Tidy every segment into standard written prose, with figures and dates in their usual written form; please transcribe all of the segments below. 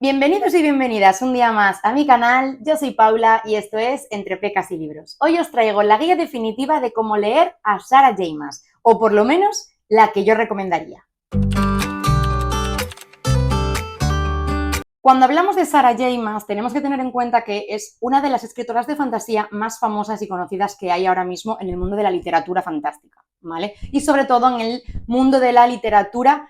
Bienvenidos y bienvenidas un día más a mi canal. Yo soy Paula y esto es Entre Pecas y Libros. Hoy os traigo la guía definitiva de cómo leer a Sarah J. Maas, o por lo menos la que yo recomendaría. Cuando hablamos de Sarah J. Maas tenemos que tener en cuenta que es una de las escritoras de fantasía más famosas y conocidas que hay ahora mismo en el mundo de la literatura fantástica, ¿vale? Y sobre todo en el mundo de la literatura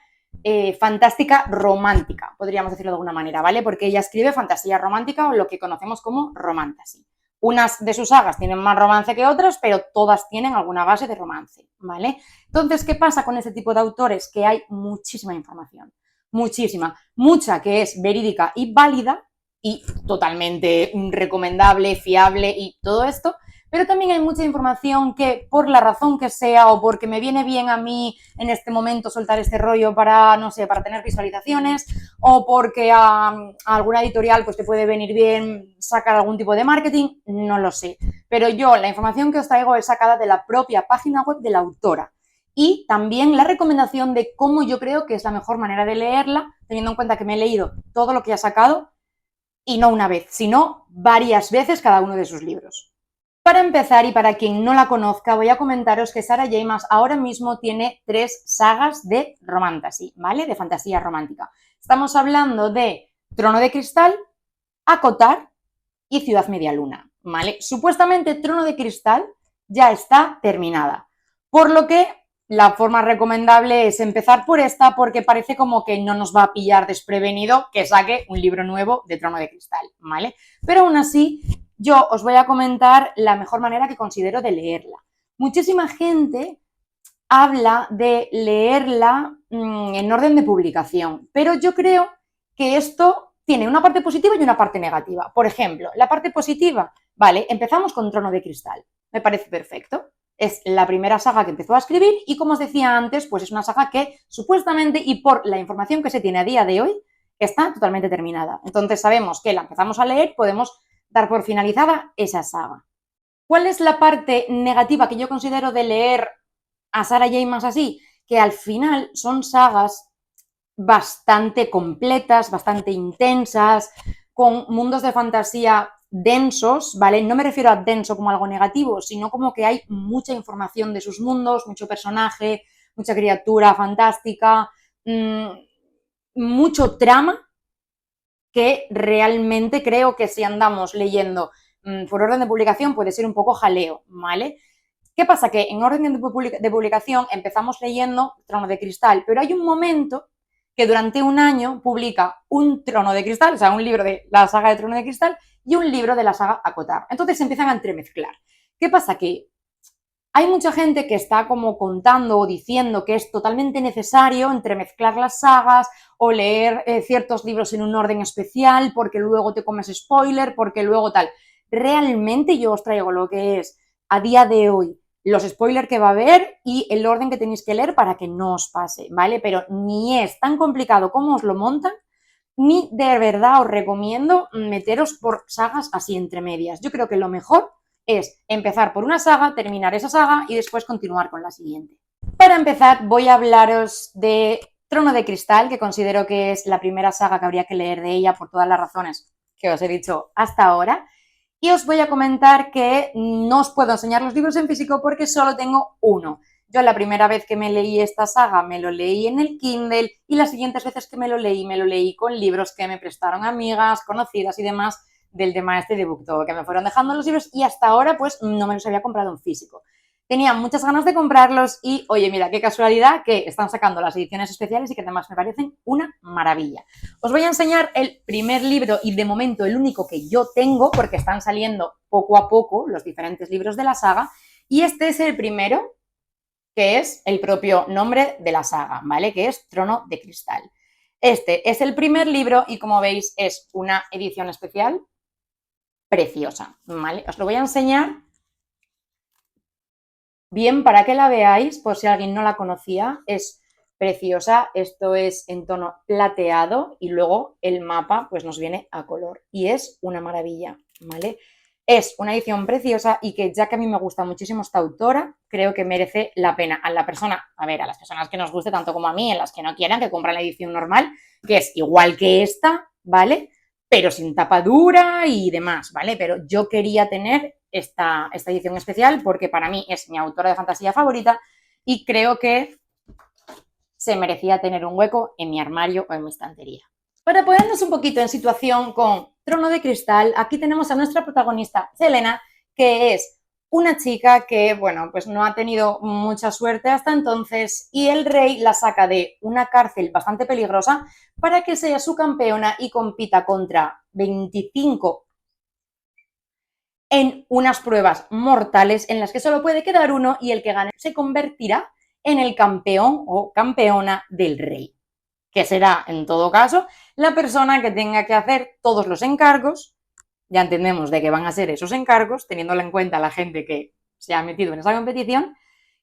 fantástica romántica, podríamos decirlo de alguna manera, ¿vale? Porque ella escribe fantasía romántica o lo que conocemos como romantasy. Unas de sus sagas tienen más romance que otras, pero todas tienen alguna base de romance, ¿vale? Entonces, ¿qué pasa con este tipo de autores? Que hay muchísima información, muchísima, mucha que es verídica y válida y totalmente recomendable, fiable y todo esto, pero también hay mucha información que por la razón que sea o porque me viene bien a mí en este momento soltar este rollo para, no sé, para tener visualizaciones o porque a alguna editorial pues te puede venir bien sacar algún tipo de marketing, no lo sé. Pero yo la información que os traigo es sacada de la propia página web de la autora y también la recomendación de cómo yo creo que es la mejor manera de leerla, teniendo en cuenta que me he leído todo lo que ha sacado y no una vez, sino varias veces cada uno de sus libros. Para empezar, y para quien no la conozca, voy a comentaros que Sarah J. Maas ahora mismo tiene 3 sagas de romantasy, ¿vale? De fantasía romántica. Estamos hablando de Trono de Cristal, ACOTAR y Ciudad Media Luna, ¿vale? Supuestamente Trono de Cristal ya está terminada, por lo que la forma recomendable es empezar por esta porque parece como que no nos va a pillar desprevenido que saque un libro nuevo de Trono de Cristal, ¿vale? Pero aún así, yo os voy a comentar la mejor manera que considero de leerla. Muchísima gente habla de leerla en orden de publicación, pero yo creo que esto tiene una parte positiva y una parte negativa. Por ejemplo, la parte positiva, vale, empezamos con Trono de Cristal, me parece perfecto. Es la primera saga que empezó a escribir y, como os decía antes, pues es una saga que supuestamente y por la información que se tiene a día de hoy está totalmente terminada. Entonces sabemos que la empezamos a leer, podemos dar por finalizada esa saga. ¿Cuál es la parte negativa que yo considero de leer a Sarah J. Maas así? Que al final son sagas bastante completas, bastante intensas, con mundos de fantasía densos, ¿vale? No me refiero a denso como algo negativo, sino como que hay mucha información de sus mundos, mucho personaje, mucha criatura fantástica, mucho trama que realmente creo que si andamos leyendo por orden de publicación puede ser un poco jaleo, ¿vale? ¿Qué pasa? Que en orden de publicación empezamos leyendo Trono de Cristal, pero hay un momento que durante un año publica un Trono de Cristal, o sea, un libro de la saga de Trono de Cristal y un libro de la saga ACOTAR. Entonces se empiezan a entremezclar. ¿Qué pasa? Que hay mucha gente que está como contando o diciendo que es totalmente necesario entremezclar las sagas o leer ciertos libros en un orden especial porque luego te comes spoiler, porque luego tal. Realmente yo os traigo lo que es a día de hoy los spoilers que va a haber y el orden que tenéis que leer para que no os pase, ¿vale? Pero ni es tan complicado como os lo montan, ni de verdad os recomiendo meteros por sagas así entre medias. Yo creo que lo mejor es empezar por una saga, terminar esa saga y después continuar con la siguiente. Para empezar, voy a hablaros de Trono de Cristal, que considero que es la primera saga que habría que leer de ella por todas las razones que os he dicho hasta ahora. Y os voy a comentar que no os puedo enseñar los libros en físico porque solo tengo uno. Yo la primera vez que me leí esta saga me lo leí en el Kindle y las siguientes veces que me lo leí con libros que me prestaron amigas, conocidas y demás del tema este de BookTok, que me fueron dejando los libros y hasta ahora pues no me los había comprado en físico. Tenía muchas ganas de comprarlos y, oye, mira, qué casualidad que están sacando las ediciones especiales y que además me parecen una maravilla. Os voy a enseñar el primer libro y de momento el único que yo tengo porque están saliendo poco a poco los diferentes libros de la saga y este es el primero, que es el propio nombre de la saga, ¿vale? Que es Trono de Cristal. Este es el primer libro y, como veis, es una edición especial preciosa, ¿vale? Os lo voy a enseñar bien para que la veáis, por si alguien no la conocía. Es preciosa, esto es en tono plateado y luego el mapa pues nos viene a color y es una maravilla, ¿vale? Es una edición preciosa y que, ya que a mí me gusta muchísimo esta autora, creo que merece la pena a las personas que nos guste tanto como a mí, en las que no quieran, que compren la edición normal, que es igual que esta, ¿vale? Pero sin tapadura y demás, ¿vale? Pero yo quería tener esta edición especial porque para mí es mi autora de fantasía favorita y creo que se merecía tener un hueco en mi armario o en mi estantería. Para ponernos un poquito en situación con Trono de Cristal, aquí tenemos a nuestra protagonista, Selena, que es una chica que, bueno, pues no ha tenido mucha suerte hasta entonces y el rey la saca de una cárcel bastante peligrosa para que sea su campeona y compita contra 25 en unas pruebas mortales en las que solo puede quedar uno y el que gane se convertirá en el campeón o campeona del rey, que será, en todo caso, la persona que tenga que hacer todos los encargos. Ya entendemos de qué van a ser esos encargos, teniendo en cuenta la gente que se ha metido en esa competición,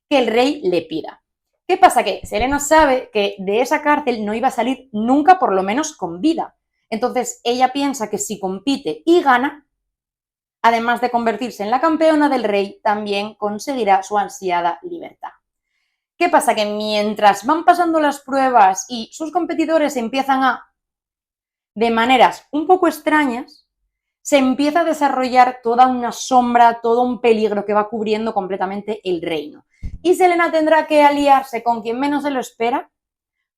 que el rey le pida. ¿Qué pasa? Que Selena sabe que de esa cárcel no iba a salir nunca, por lo menos con vida. Entonces ella piensa que si compite y gana, además de convertirse en la campeona del rey, también conseguirá su ansiada libertad. ¿Qué pasa? Que mientras van pasando las pruebas y sus competidores empiezan de maneras un poco extrañas, se empieza a desarrollar toda una sombra, todo un peligro que va cubriendo completamente el reino. Y Selena tendrá que aliarse con quien menos se lo espera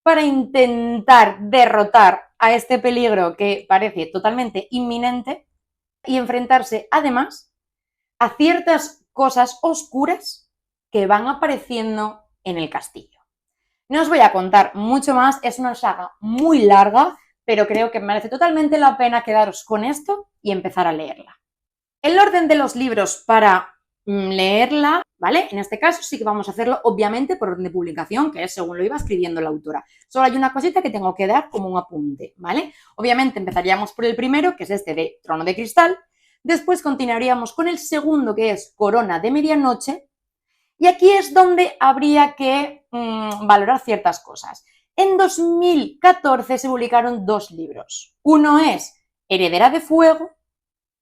para intentar derrotar a este peligro que parece totalmente inminente y enfrentarse además a ciertas cosas oscuras que van apareciendo en el castillo. No os voy a contar mucho más, es una saga muy larga, pero creo que merece totalmente la pena quedaros con esto y empezar a leerla. El orden de los libros para leerla, ¿vale? En este caso sí que vamos a hacerlo obviamente por orden de publicación, que es según lo iba escribiendo la autora. Solo hay una cosita que tengo que dar como un apunte, ¿vale? Obviamente empezaríamos por el primero, que es este de Trono de Cristal, después continuaríamos con el segundo, que es Corona de Medianoche, y aquí es donde habría que valorar ciertas cosas. En 2014 se publicaron 2 libros. Uno es Heredera de Fuego,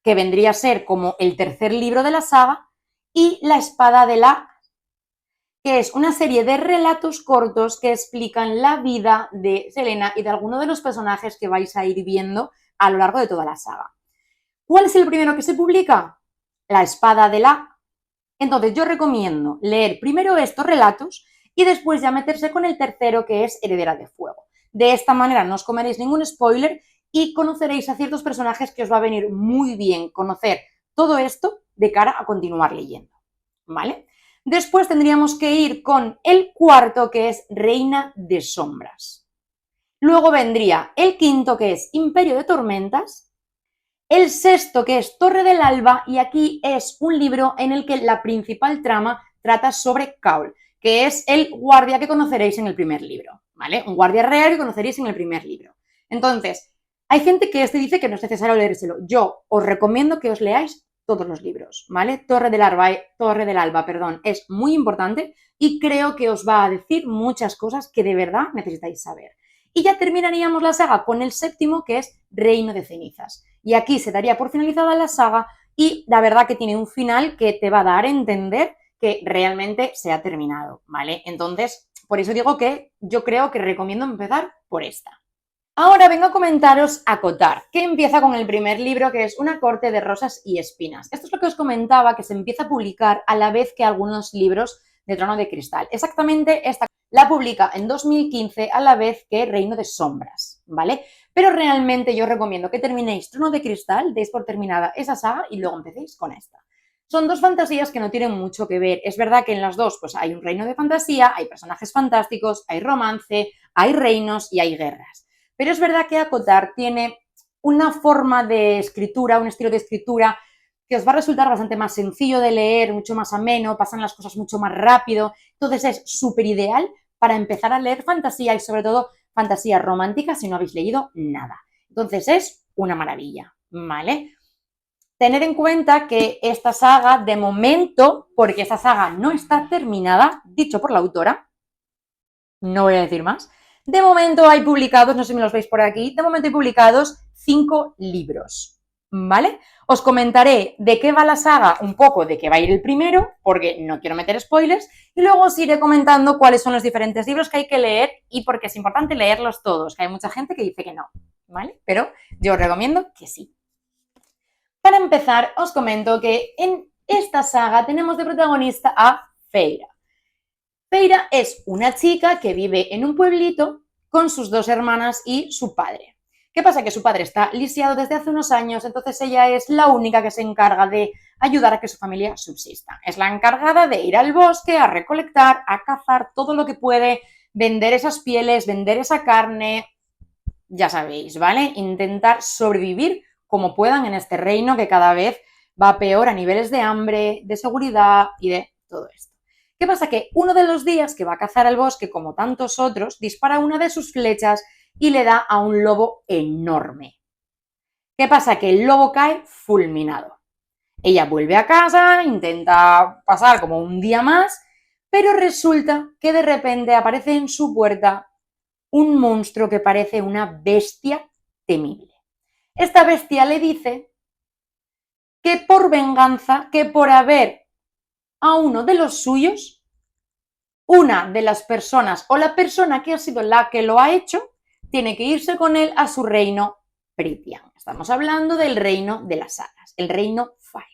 que vendría a ser como el tercer libro de la saga, y La Espada de la, que es una serie de relatos cortos que explican la vida de Selena y de alguno de los personajes que vais a ir viendo a lo largo de toda la saga. ¿Cuál es el primero que se publica? La Espada de la. Entonces yo recomiendo leer primero estos relatos y después ya meterse con el tercero, que es Heredera de Fuego. De esta manera no os comeréis ningún spoiler y conoceréis a ciertos personajes que os va a venir muy bien conocer todo esto de cara a continuar leyendo, ¿vale? Después tendríamos que ir con el cuarto, que es Reina de Sombras. Luego vendría el quinto, que es Imperio de Tormentas. El sexto, que es Torre del Alba, y aquí es un libro en el que la principal trama trata sobre Caul, que es el guardia que conoceréis en el primer libro, ¿vale? Un guardia real que conoceréis en el primer libro. Entonces, hay gente que dice que no es necesario leérselo. Yo os recomiendo que os leáis todos los libros, ¿vale? Torre del Alba, perdón, es muy importante y creo que os va a decir muchas cosas que de verdad necesitáis saber. Y ya terminaríamos la saga con el séptimo, que es Reino de Cenizas. Y aquí se daría por finalizada la saga y la verdad que tiene un final que te va a dar a entender que realmente se ha terminado, ¿vale? Entonces, por eso digo que yo creo que recomiendo empezar por esta. Ahora vengo a comentaros Acotar, que empieza con el primer libro, que es Una corte de rosas y espinas. Esto es lo que os comentaba, que se empieza a publicar a la vez que algunos libros de Trono de Cristal. Exactamente esta la publica en 2015 a la vez que Reino de Sombras, ¿vale? Pero realmente yo recomiendo que terminéis Trono de Cristal, deis por terminada esa saga y luego empecéis con esta. Son 2 fantasías que no tienen mucho que ver. Es verdad que en las 2 pues, hay un reino de fantasía, hay personajes fantásticos, hay romance, hay reinos y hay guerras. Pero es verdad que Acotar tiene una forma de escritura, un estilo de escritura que os va a resultar bastante más sencillo de leer, mucho más ameno, pasan las cosas mucho más rápido. Entonces es súper ideal para empezar a leer fantasía y sobre todo fantasía romántica si no habéis leído nada. Entonces es una maravilla, ¿vale? Tened en cuenta que esta saga, de momento, porque esta saga no está terminada, dicho por la autora, no voy a decir más, de momento hay publicados, no sé si me los veis por aquí, de momento hay publicados 5 libros, ¿vale? Os comentaré de qué va la saga, un poco de qué va a ir el primero, porque no quiero meter spoilers, y luego os iré comentando cuáles son los diferentes libros que hay que leer y por qué es importante leerlos todos, que hay mucha gente que dice que no, ¿vale? Pero yo os recomiendo que sí. Para empezar, os comento que en esta saga tenemos de protagonista a Feyre. Feyre es una chica que vive en un pueblito con sus dos hermanas y su padre. ¿Qué pasa? Que su padre está lisiado desde hace unos años, entonces ella es la única que se encarga de ayudar a que su familia subsista. Es la encargada de ir al bosque, a recolectar, a cazar todo lo que puede, vender esas pieles, vender esa carne, ya sabéis, ¿vale? Intentar sobrevivir como puedan en este reino que cada vez va peor a niveles de hambre, de seguridad y de todo esto. ¿Qué pasa? Que uno de los días que va a cazar al bosque, como tantos otros, dispara una de sus flechas y le da a un lobo enorme. ¿Qué pasa? Que el lobo cae fulminado. Ella vuelve a casa, intenta pasar como un día más, pero resulta que de repente aparece en su puerta un monstruo que parece una bestia temible. Esta bestia le dice que por venganza, que por haber a uno de los suyos, una de las personas o la persona que ha sido la que lo ha hecho, tiene que irse con él a su reino Prythian. Estamos hablando del reino de las hadas, el reino Fire.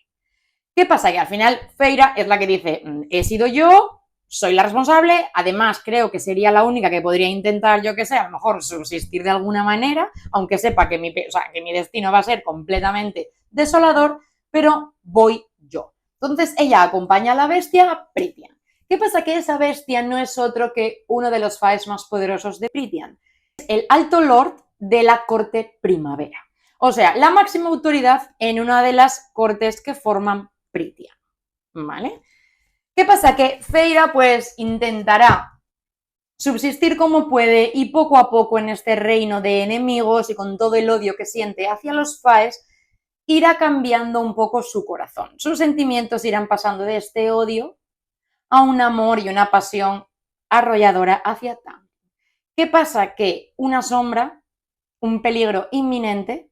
¿Qué pasa? Que al final Feyre es la que dice, he sido yo, soy la responsable, además creo que sería la única que podría intentar, yo que sé, a lo mejor subsistir de alguna manera, aunque sepa que mi destino va a ser completamente desolador, pero voy yo. Entonces ella acompaña a la bestia a Prythian. ¿Qué pasa? Que esa bestia no es otro que uno de los faes más poderosos de Prythian. Es el Alto Lord de la Corte Primavera. O sea, la máxima autoridad en una de las cortes que forman Prythian, ¿vale? ¿Qué pasa? Que Feyre pues intentará subsistir como puede y poco a poco en este reino de enemigos y con todo el odio que siente hacia los faes, irá cambiando un poco su corazón. Sus sentimientos irán pasando de este odio a un amor y una pasión arrolladora hacia Tamlin. ¿Qué pasa? Que una sombra, un peligro inminente,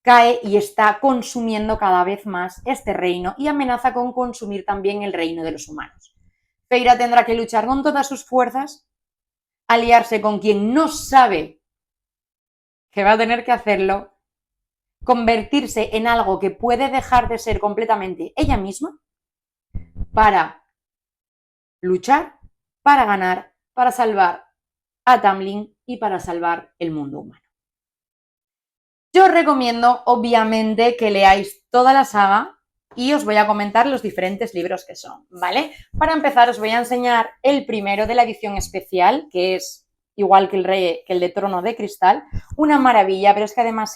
cae y está consumiendo cada vez más este reino y amenaza con consumir también el reino de los humanos. Feyre tendrá que luchar con todas sus fuerzas, aliarse con quien no sabe que va a tener que hacerlo, convertirse en algo que puede dejar de ser completamente ella misma para luchar, para ganar, para salvar a Tamlin y para salvar el mundo humano. Yo os recomiendo, obviamente, que leáis toda la saga y os voy a comentar los diferentes libros que son, ¿vale? Para empezar, os voy a enseñar el primero de la edición especial, que es igual que el de Trono de Cristal, una maravilla, pero es que además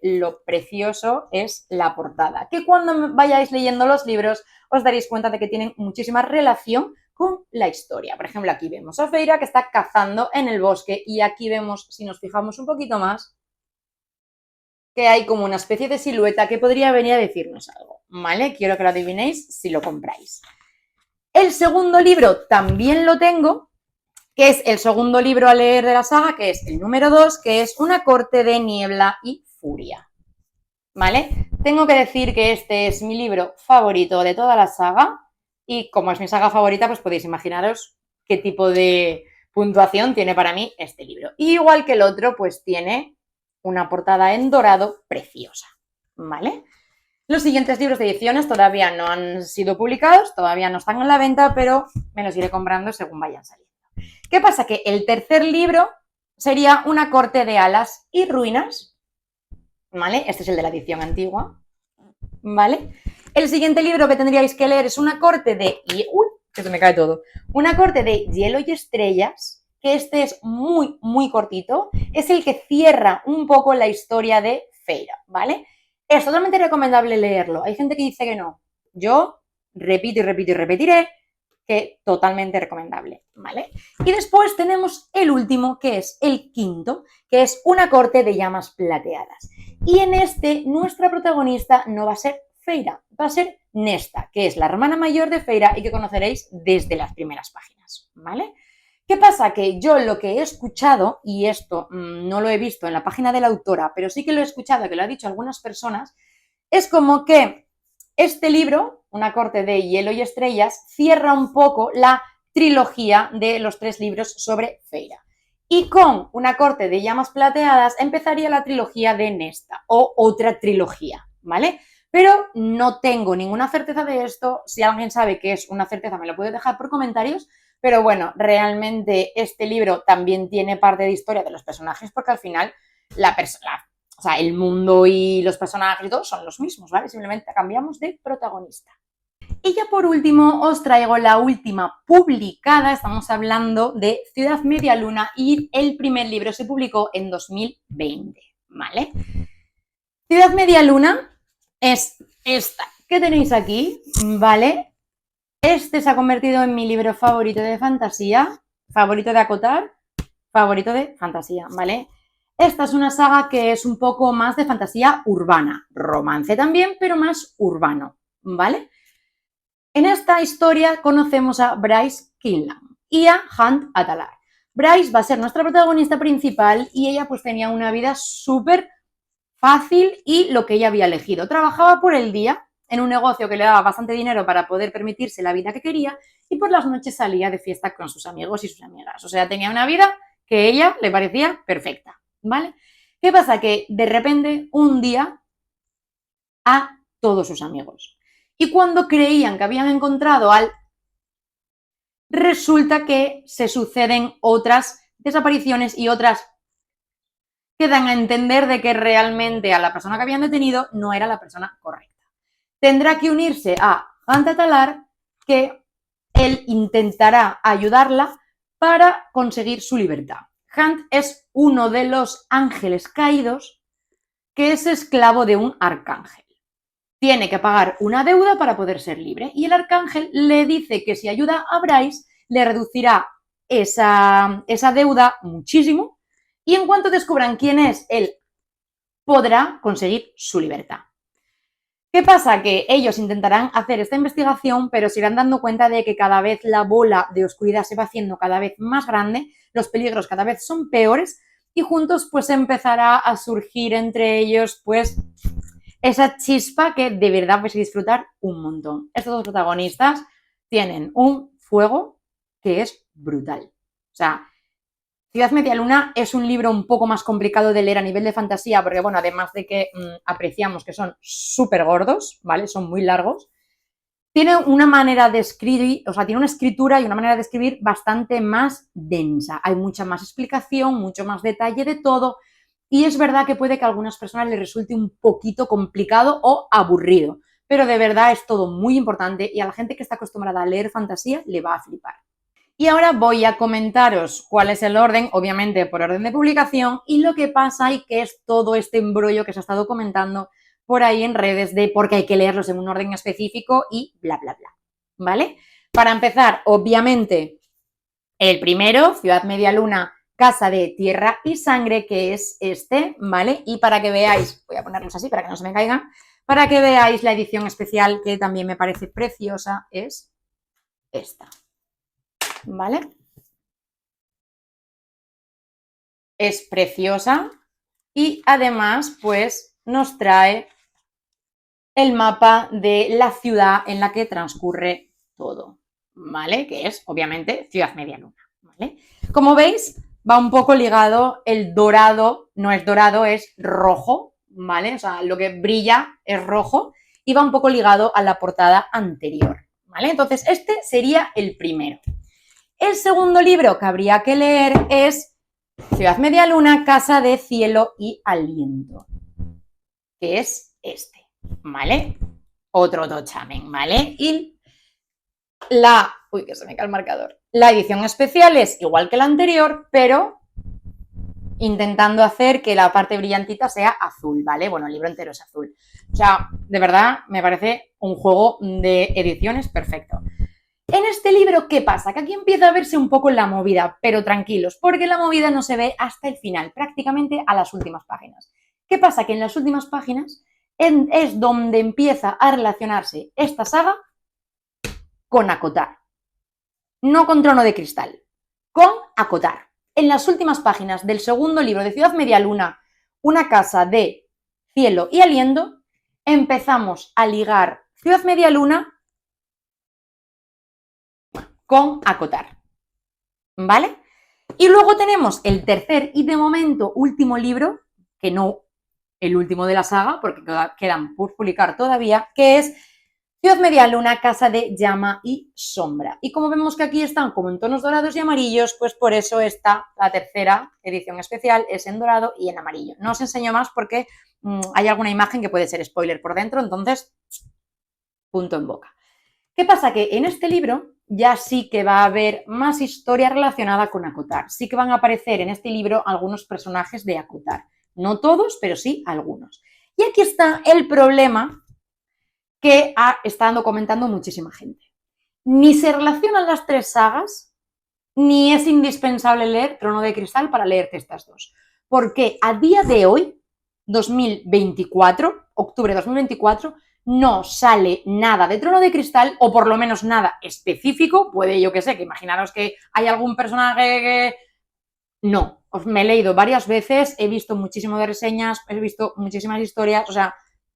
lo precioso es la portada, que cuando vayáis leyendo los libros os daréis cuenta de que tienen muchísima relación con la historia. Por ejemplo, aquí vemos a Feyre que está cazando en el bosque y aquí vemos, si nos fijamos un poquito más, que hay como una especie de silueta que podría venir a decirnos algo, ¿vale? Quiero que lo adivinéis si lo compráis. El segundo libro también lo tengo, que es el segundo libro a leer de la saga, que es el número 2, que es Una corte de niebla y furia, ¿vale? Tengo que decir que este es mi libro favorito de toda la saga y como es mi saga favorita, pues podéis imaginaros qué tipo de puntuación tiene para mí este libro. Y igual que el otro, pues tiene una portada en dorado preciosa, ¿vale? Los siguientes libros de ediciones todavía no han sido publicados, todavía no están en la venta, pero me los iré comprando según vayan saliendo. ¿Qué pasa? Que el tercer libro sería Una corte de alas y ruinas, ¿vale? Este es el de la edición antigua, ¿vale? El siguiente libro que tendríais que leer es Una corte de... ¡Uy! Que se me cae todo. Una corte de hielo y estrellas, que este es muy, muy cortito, es el que cierra un poco la historia de Feyre, ¿vale? Es totalmente recomendable leerlo. Hay gente que dice que no. Yo repito y repito y repetiré que totalmente recomendable, ¿vale? Y después tenemos el último, que es el quinto, que es Una corte de llamas plateadas. Y en este, nuestra protagonista no va a ser Feyre, va a ser Nesta, que es la hermana mayor de Feyre y que conoceréis desde las primeras páginas, ¿vale? ¿Qué pasa? Que yo lo que he escuchado, y esto no lo he visto en la página de la autora, pero sí que lo he escuchado, que lo han dicho algunas personas, es como que este libro, Una corte de hielo y estrellas, cierra un poco la trilogía de los 3 libros sobre Feyre. Y con Una corte de llamas plateadas empezaría la trilogía de Nesta, o otra trilogía, ¿vale? Pero no tengo ninguna certeza de esto. Si alguien sabe que es una certeza, me lo puede dejar por comentarios. Pero bueno, realmente este libro también tiene parte de historia de los personajes, porque al final o sea, el mundo y los personajes y todo son los mismos, ¿vale? Simplemente cambiamos de protagonista. Y ya por último os traigo la última publicada, estamos hablando de Ciudad Media Luna, y el primer libro se publicó en 2020, ¿vale? Ciudad Media Luna es esta que tenéis aquí, ¿vale? Este se ha convertido en mi libro favorito de fantasía, favorito de acotar, favorito de fantasía, ¿vale? Esta es una saga que es un poco más de fantasía urbana, romance también, pero más urbano, ¿vale? En esta historia conocemos a Bryce Kinlan y a Hunt Atalar. Bryce va a ser nuestra protagonista principal y ella pues tenía una vida súper fácil y lo que ella había elegido. Trabajaba por el día en un negocio que le daba bastante dinero para poder permitirse la vida que quería, y por las noches salía de fiesta con sus amigos y sus amigas. O sea, tenía una vida que a ella le parecía perfecta, ¿vale? ¿Qué pasa? Que de repente un día a todos sus amigos. Y cuando creían que habían encontrado al... resulta que se suceden otras desapariciones y otras que dan a entender de que realmente a la persona que habían detenido no era la persona correcta. Tendrá que unirse a Hunt Atalar, que él intentará ayudarla para conseguir su libertad. Hunt es uno de los ángeles caídos que es esclavo de un arcángel. Tiene que pagar una deuda para poder ser libre, y el arcángel le dice que si ayuda a Bryce le reducirá esa deuda muchísimo, y en cuanto descubran quién es, él podrá conseguir su libertad. ¿Qué pasa? Que ellos intentarán hacer esta investigación, pero se irán dando cuenta de que cada vez la bola de oscuridad se va haciendo cada vez más grande, los peligros cada vez son peores, y juntos pues empezará a surgir entre ellos pues esa chispa que de verdad vais a disfrutar un montón. Estos dos protagonistas tienen un fuego que es brutal. O sea, Ciudad Media Luna es un libro un poco más complicado de leer a nivel de fantasía, porque bueno, además de que apreciamos que son súper gordos, ¿vale? Son muy largos. Tiene una manera de escribir, o sea, tiene una escritura y una manera de escribir bastante más densa. Hay mucha más explicación, mucho más detalle de todo. Y es verdad que puede que a algunas personas les resulte un poquito complicado o aburrido, pero de verdad es todo muy importante, y a la gente que está acostumbrada a leer fantasía le va a flipar. Y ahora voy a comentaros cuál es el orden, obviamente por orden de publicación, y lo que pasa y qué es todo este embrollo que se ha estado comentando por ahí en redes de por qué hay que leerlos en un orden específico y bla, bla, bla. ¿Vale? Para empezar, obviamente, el primero, Ciudad Media Luna, Casa de Tierra y Sangre, que es este, ¿vale? Y para que veáis, voy a ponerlos así para que no se me caigan, para que veáis la edición especial, que también me parece preciosa, es esta, ¿vale? Es preciosa y además pues nos trae el mapa de la ciudad en la que transcurre todo, ¿vale? Que es obviamente Ciudad Media Luna, ¿vale? Como veis, va un poco ligado, el dorado, no es dorado, es rojo, ¿vale? O sea, lo que brilla es rojo, y va un poco ligado a la portada anterior, ¿vale? Entonces, este sería el primero. El segundo libro que habría que leer es Ciudad Media Luna, Casa de Cielo y Aliento, que es este, ¿vale? Otro tochamen, ¿vale? Y uy, que se me cae el marcador. La edición especial es igual que la anterior, pero intentando hacer que la parte brillantita sea azul, ¿vale? Bueno, el libro entero es azul. O sea, de verdad, me parece un juego de ediciones perfecto. En este libro, ¿qué pasa? Que aquí empieza a verse un poco la movida, pero tranquilos, porque la movida no se ve hasta el final, prácticamente a las últimas páginas. ¿Qué pasa? Que en las últimas páginas es donde empieza a relacionarse esta saga con Acotar. No con Trono de Cristal, con Acotar. En las últimas páginas del segundo libro de Ciudad Media Luna, Una casa de cielo y aliento, empezamos a ligar Ciudad Media Luna con Acotar, ¿vale? Y luego tenemos el tercer y de momento último libro, que no el último de la saga, porque quedan por publicar todavía, que es Ciudad Medialuna, Casa de Llama y Sombra. Y como vemos que aquí están como en tonos dorados y amarillos, pues por eso está la tercera edición especial, es en dorado y en amarillo. No os enseño más porque hay alguna imagen que puede ser spoiler por dentro, entonces, punto en boca. ¿Qué pasa? Que en este libro ya sí que va a haber más historia relacionada con ACOTAR. Sí que van a aparecer en este libro algunos personajes de ACOTAR. No todos, pero sí algunos. Y aquí está el problema que ha estado comentando muchísima gente. Ni se relacionan las tres sagas, ni es indispensable leer Trono de Cristal para leerte estas dos. Porque a día de hoy, 2024, octubre de 2024, no sale nada de Trono de Cristal, o por lo menos nada específico. Puede, yo que sé, que imaginaros que hay algún personaje que... No, me he leído varias veces, he visto muchísimas reseñas, he visto muchísimas historias, o sea,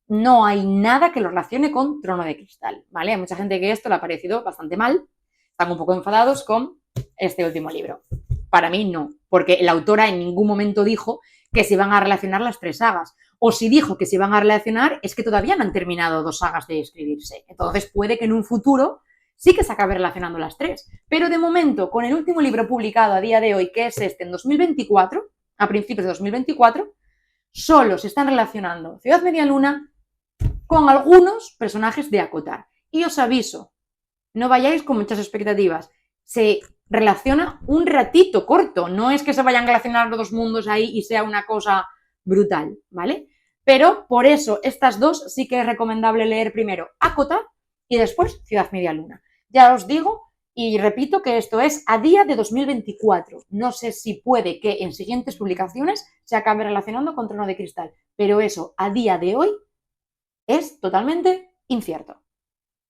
no hay nada que lo relacione con Trono de Cristal, ¿vale? Hay mucha gente que esto le ha parecido bastante mal, están un poco enfadados con este último libro. Para mí no, porque la autora en ningún momento dijo que se iban a relacionar las tres sagas. O si dijo que se iban a relacionar, es que todavía no han terminado dos sagas de escribirse. Entonces puede que en un futuro sí que se acabe relacionando las tres. Pero de momento, con el último libro publicado a día de hoy, que es este en 2024, a principios de 2024, solo se están relacionando Ciudad Medialuna con algunos personajes de ACOTAR. Y os aviso, no vayáis con muchas expectativas. Se relaciona un ratito corto, no es que se vayan a relacionar los dos mundos ahí y sea una cosa brutal, ¿vale? Pero por eso estas dos sí que es recomendable leer primero ACOTAR y después Ciudad Medialuna. Ya os digo y repito que esto es a día de 2024. No sé si puede que en siguientes publicaciones se acabe relacionando con Trono de Cristal, pero eso a día de hoy es totalmente incierto.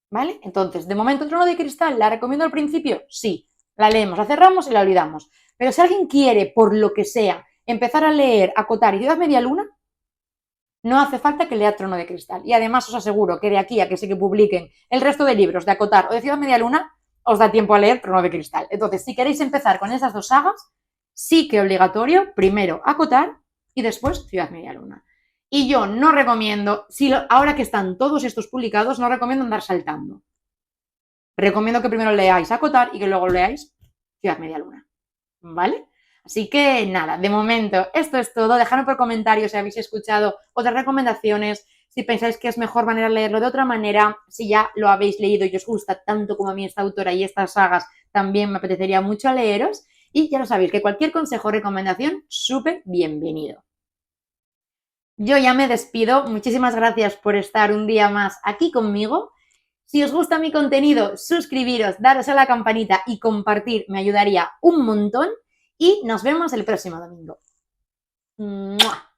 ¿Vale? Entonces, de momento, Trono de Cristal, ¿la recomiendo al principio? Sí. La leemos, la cerramos y la olvidamos. Pero si alguien quiere, por lo que sea, empezar a leer ACOTAR y Ciudad Medialuna, no hace falta que lea Trono de Cristal. Y además os aseguro que de aquí a que se publiquen el resto de libros de ACOTAR o de Ciudad Medialuna, os da tiempo a leer Trono de Cristal. Entonces, si queréis empezar con esas dos sagas, sí que obligatorio, primero ACOTAR y después Ciudad Medialuna. Y yo no recomiendo, ahora que están todos estos publicados, no recomiendo andar saltando. Recomiendo que primero leáis ACOTAR y que luego leáis Ciudad Medialuna, ¿vale? Así que nada, de momento esto es todo. Dejadme por comentarios si habéis escuchado otras recomendaciones, si pensáis que es mejor manera de leerlo de otra manera, si ya lo habéis leído y os gusta tanto como a mí esta autora y estas sagas, también me apetecería mucho leeros. Y ya lo sabéis, que cualquier consejo o recomendación, súper bienvenido. Yo ya me despido. Muchísimas gracias por estar un día más aquí conmigo. Si os gusta mi contenido, suscribiros, daros a la campanita y compartir me ayudaría un montón. Y nos vemos el próximo domingo. ¡Mua!